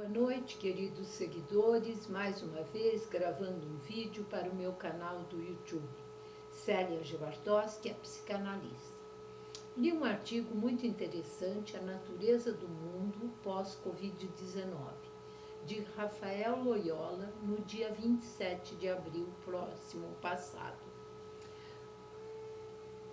Boa noite, queridos seguidores, mais uma vez gravando um vídeo para o meu canal do YouTube, Célia G. Bartoski, a psicanalista. Li um artigo muito interessante, A Natureza do Mundo pós-Covid-19, de Rafael Loyola, no dia 27 de abril próximo passado.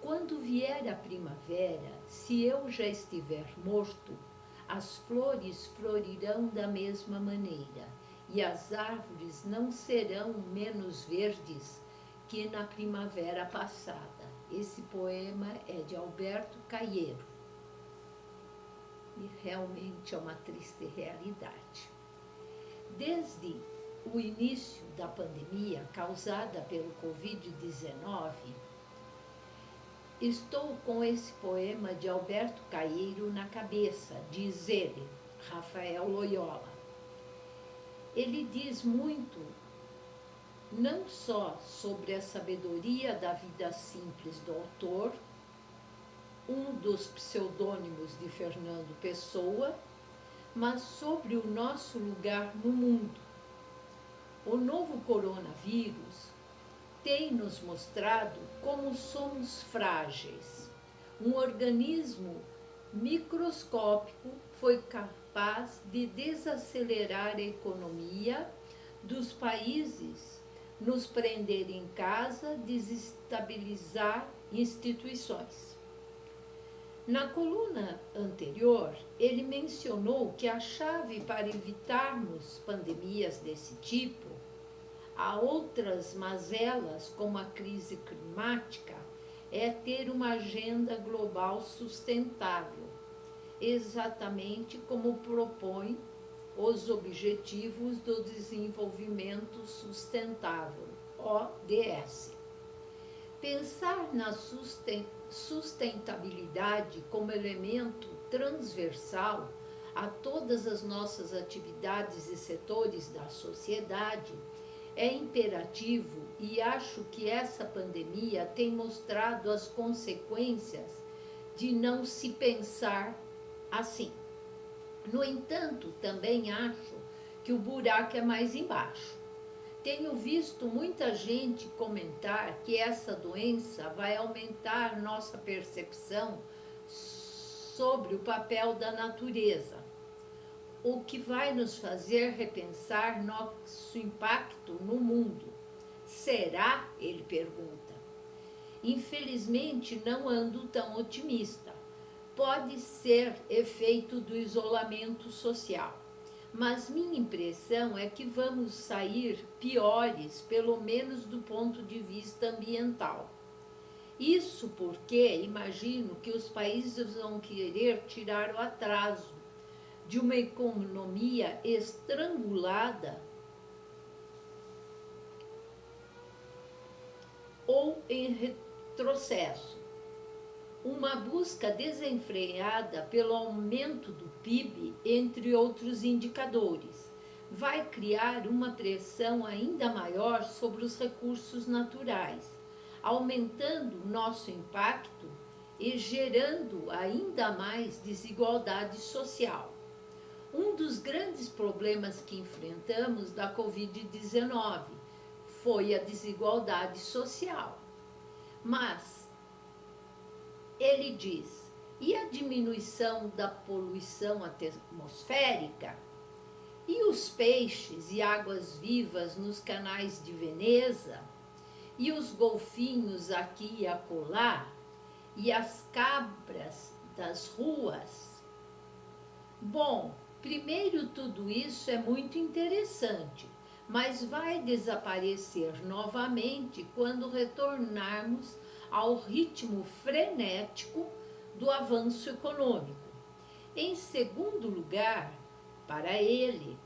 Quando vier a primavera, se eu já estiver morto, as flores florirão da mesma maneira, e as árvores não serão menos verdes que na primavera passada. Esse poema é de Alberto Caeiro. E realmente é uma triste realidade. Desde o início da pandemia causada pelo Covid-19, estou com esse poema de Alberto Caeiro na cabeça, diz ele, Rafael Loyola. Ele diz muito, não só sobre a sabedoria da vida simples do autor, um dos pseudônimos de Fernando Pessoa, mas sobre o nosso lugar no mundo. O novo coronavírus tem nos mostrado como somos frágeis. Um organismo microscópico foi capaz de desacelerar a economia dos países, nos prender em casa, desestabilizar instituições. Na coluna anterior, ele mencionou que a chave para evitarmos pandemias desse tipo, há outras mazelas, como a crise climática, é ter uma agenda global sustentável, exatamente como propõe os Objetivos do Desenvolvimento Sustentável, ODS. Pensar na sustentabilidade como elemento transversal a todas as nossas atividades e setores da sociedade é imperativo, e acho que essa pandemia tem mostrado as consequências de não se pensar assim. No entanto, também acho que o buraco é mais embaixo. Tenho visto muita gente comentar que essa doença vai aumentar nossa percepção sobre o papel da natureza, o que vai nos fazer repensar nosso impacto no mundo. Será? Ele pergunta. Infelizmente, não ando tão otimista. Pode ser efeito do isolamento social, mas minha impressão é que vamos sair piores, pelo menos do ponto de vista ambiental. Isso porque imagino que os países vão querer tirar o atraso de uma economia estrangulada ou em retrocesso. Uma busca desenfreada pelo aumento do PIB, entre outros indicadores, vai criar uma pressão ainda maior sobre os recursos naturais, aumentando nosso impacto e gerando ainda mais desigualdade social. Um dos grandes problemas que enfrentamos da Covid-19 foi a desigualdade social. Mas, ele diz, e a diminuição da poluição atmosférica? E os peixes e águas vivas nos canais de Veneza? E os golfinhos aqui e acolá? E as cabras das ruas? Bom, primeiro, tudo isso é muito interessante, mas vai desaparecer novamente quando retornarmos ao ritmo frenético do avanço econômico. Em segundo lugar, para ele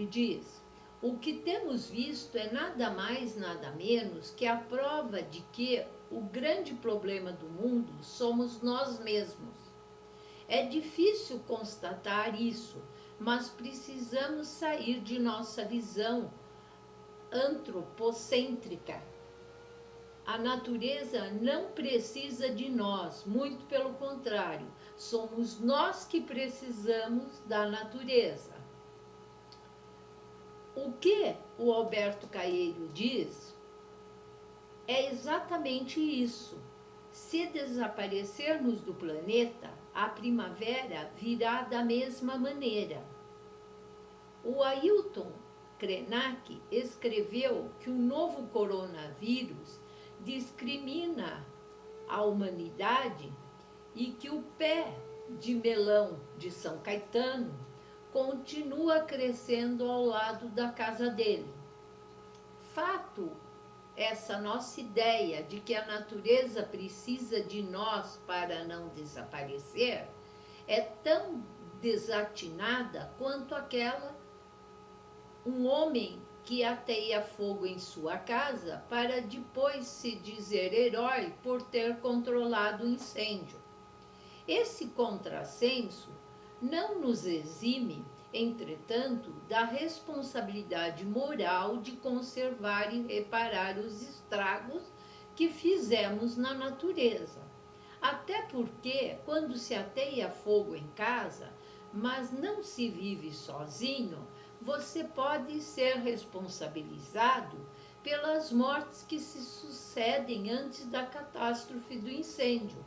diz, o que temos visto é nada mais, nada menos que a prova de que o grande problema do mundo somos nós mesmos. É difícil constatar isso, mas precisamos sair de nossa visão antropocêntrica. A natureza não precisa de nós, muito pelo contrário, somos nós que precisamos da natureza. O que o Alberto Caeiro diz é exatamente isso. Se desaparecermos do planeta, a primavera virá da mesma maneira. O Ailton Krenak escreveu que o novo coronavírus discrimina a humanidade e que o pé de melão de São Caetano continua crescendo ao lado da casa dele. Fato, essa nossa ideia de que a natureza precisa de nós para não desaparecer é tão desatinada quanto aquela um homem que ateia fogo em sua casa para depois se dizer herói por ter controlado o incêndio. Esse contrassenso não nos exime, entretanto, da responsabilidade moral de conservar e reparar os estragos que fizemos na natureza. Até porque, quando se ateia fogo em casa, mas não se vive sozinho, você pode ser responsabilizado pelas mortes que se sucedem antes da catástrofe do incêndio.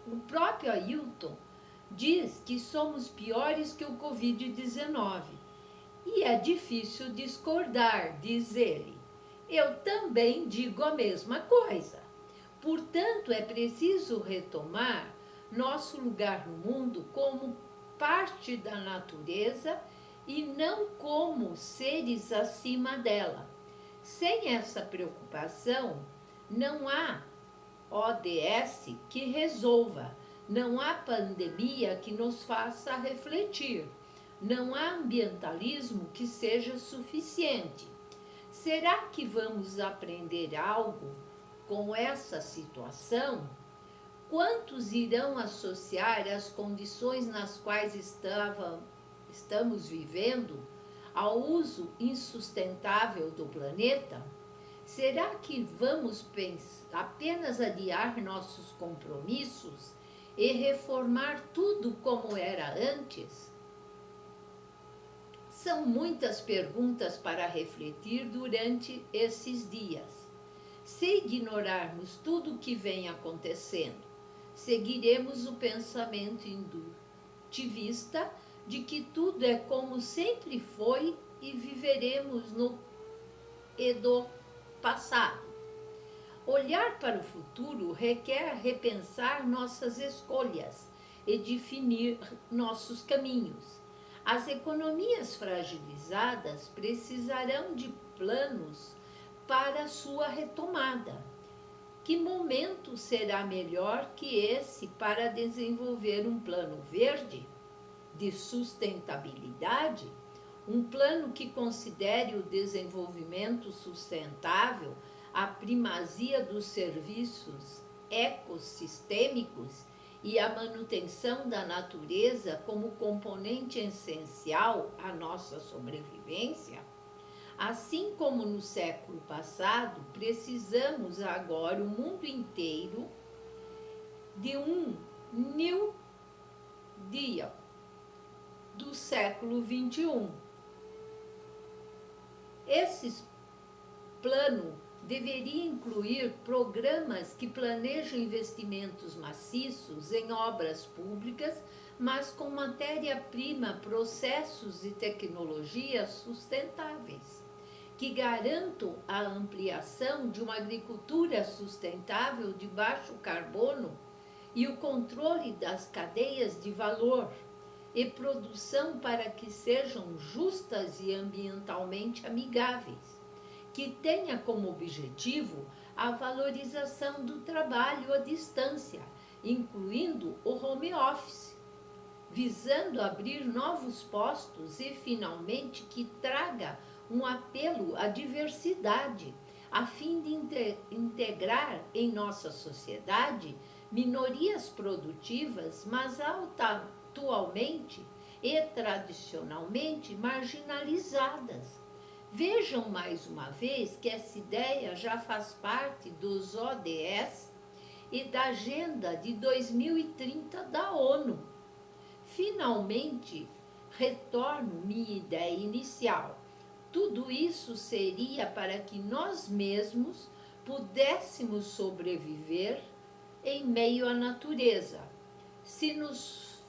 O próprio Ailton diz que somos piores que o Covid-19. E é difícil discordar, diz ele. Eu também digo a mesma coisa. Portanto, é preciso retomar nosso lugar no mundo como parte da natureza e não como seres acima dela. Sem essa preocupação, não há ODS que resolva, não há pandemia que nos faça refletir, não há ambientalismo que seja suficiente. Será que vamos aprender algo com essa situação? Quantos irão associar as condições nas quais estamos vivendo ao uso insustentável do planeta? Será que vamos apenas adiar nossos compromissos e reformar tudo como era antes? São muitas perguntas para refletir durante esses dias. Se ignorarmos tudo o que vem acontecendo, seguiremos o pensamento indutivista de que tudo é como sempre foi e viveremos no Edo passado. Olhar para o futuro requer repensar nossas escolhas e definir nossos caminhos. As economias fragilizadas precisarão de planos para sua retomada. Que momento será melhor que esse para desenvolver um plano verde, de sustentabilidade? Um plano que considere o desenvolvimento sustentável, a primazia dos serviços ecossistêmicos e a manutenção da natureza como componente essencial à nossa sobrevivência? Assim como no século passado, precisamos agora o mundo inteiro de um New Deal do século XXI. Esse plano deveria incluir programas que planejam investimentos maciços em obras públicas, mas com matéria-prima, processos e tecnologias sustentáveis, que garantam a ampliação de uma agricultura sustentável de baixo carbono e o controle das cadeias de valor e produção para que sejam justas e ambientalmente amigáveis, que tenha como objetivo a valorização do trabalho à distância, incluindo o home office, visando abrir novos postos e, finalmente, que traga um apelo à diversidade, a fim de integrar em nossa sociedade minorias produtivas, mas atualmente e tradicionalmente marginalizadas. Vejam mais uma vez que essa ideia já faz parte dos ODS e da Agenda de 2030 da ONU. Finalmente, retorno minha ideia inicial. tudo isso seria para que nós mesmos pudéssemos sobreviver em meio à natureza. Se nos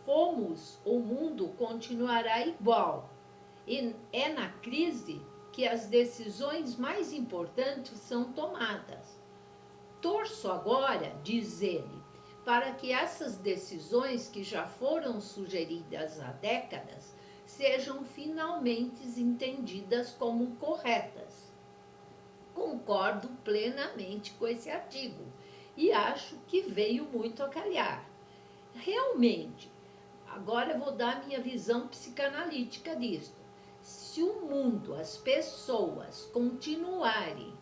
formos, o mundo continuará igual. E é na crise que as decisões mais importantes são tomadas. Torço agora, diz ele, para que essas decisões que já foram sugeridas há décadas sejam finalmente entendidas como corretas. Concordo plenamente com esse artigo e acho que veio muito a calhar. Realmente, agora eu vou dar a minha visão psicanalítica disto. Se o mundo, as pessoas continuarem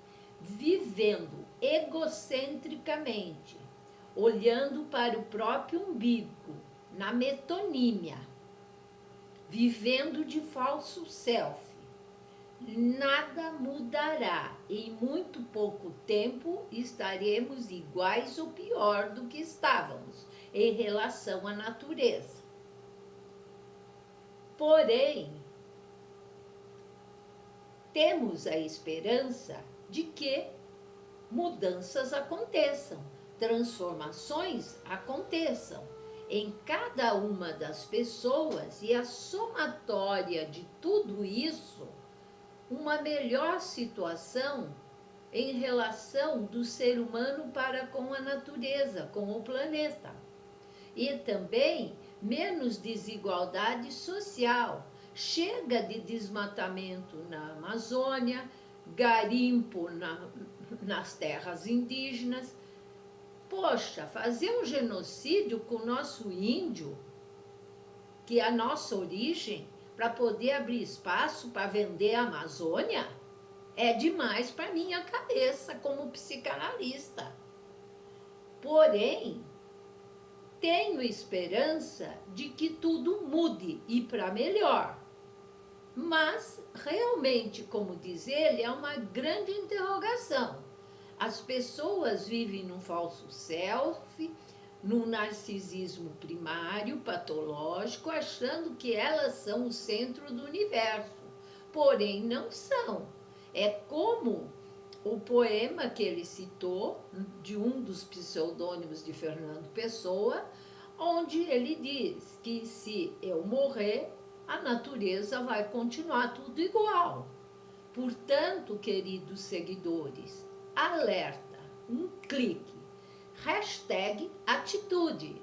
vivendo egocentricamente, olhando para o próprio umbigo, na metonímia, vivendo de falso self, nada mudará. Em muito pouco tempo estaremos iguais ou pior do que estávamos em relação à natureza. Porém, temos a esperança de que mudanças aconteçam, transformações aconteçam em cada uma das pessoas e a somatória de tudo isso, uma melhor situação em relação do ser humano para com a natureza, com o planeta. E também menos desigualdade social. Chega de desmatamento na Amazônia, garimpo nas terras indígenas. Poxa, fazer um genocídio com o nosso índio, que é a nossa origem, para poder abrir espaço para vender a Amazônia, é demais para minha cabeça como psicanalista. Porém, tenho esperança de que tudo mude e para melhor. Mas, realmente, como diz ele, é uma grande interrogação. As pessoas vivem num falso self, num narcisismo primário, patológico, achando que elas são o centro do universo. Porém, não são. É como o poema que ele citou, de um dos pseudônimos de Fernando Pessoa, onde ele diz que se eu morrer, a natureza vai continuar tudo igual. Portanto, queridos seguidores, alerta, um clique, #atitude.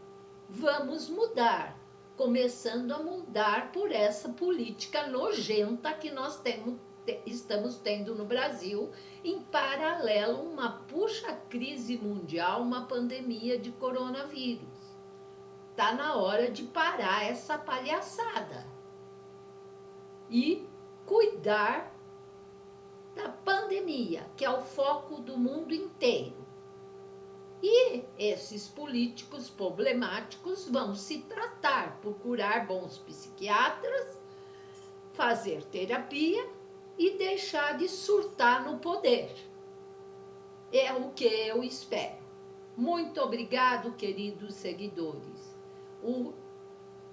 Vamos mudar, começando a mudar por essa política nojenta que nós estamos tendo no Brasil, em paralelo uma puxa crise mundial, uma pandemia de coronavírus. Está na hora de parar essa palhaçada e cuidar da pandemia, que é o foco do mundo inteiro. E esses políticos problemáticos vão se tratar, procurar bons psiquiatras, fazer terapia e deixar de surtar no poder. É o que eu espero. Muito obrigado, queridos seguidores. O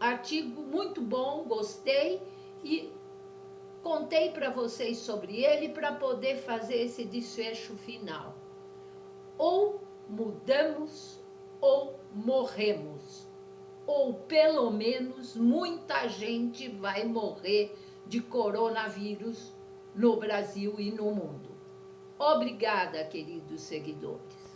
artigo muito bom, gostei e contei para vocês sobre ele para poder fazer esse desfecho final. Ou mudamos ou morremos. Ou pelo menos muita gente vai morrer de coronavírus no Brasil e no mundo. Obrigada, queridos seguidores.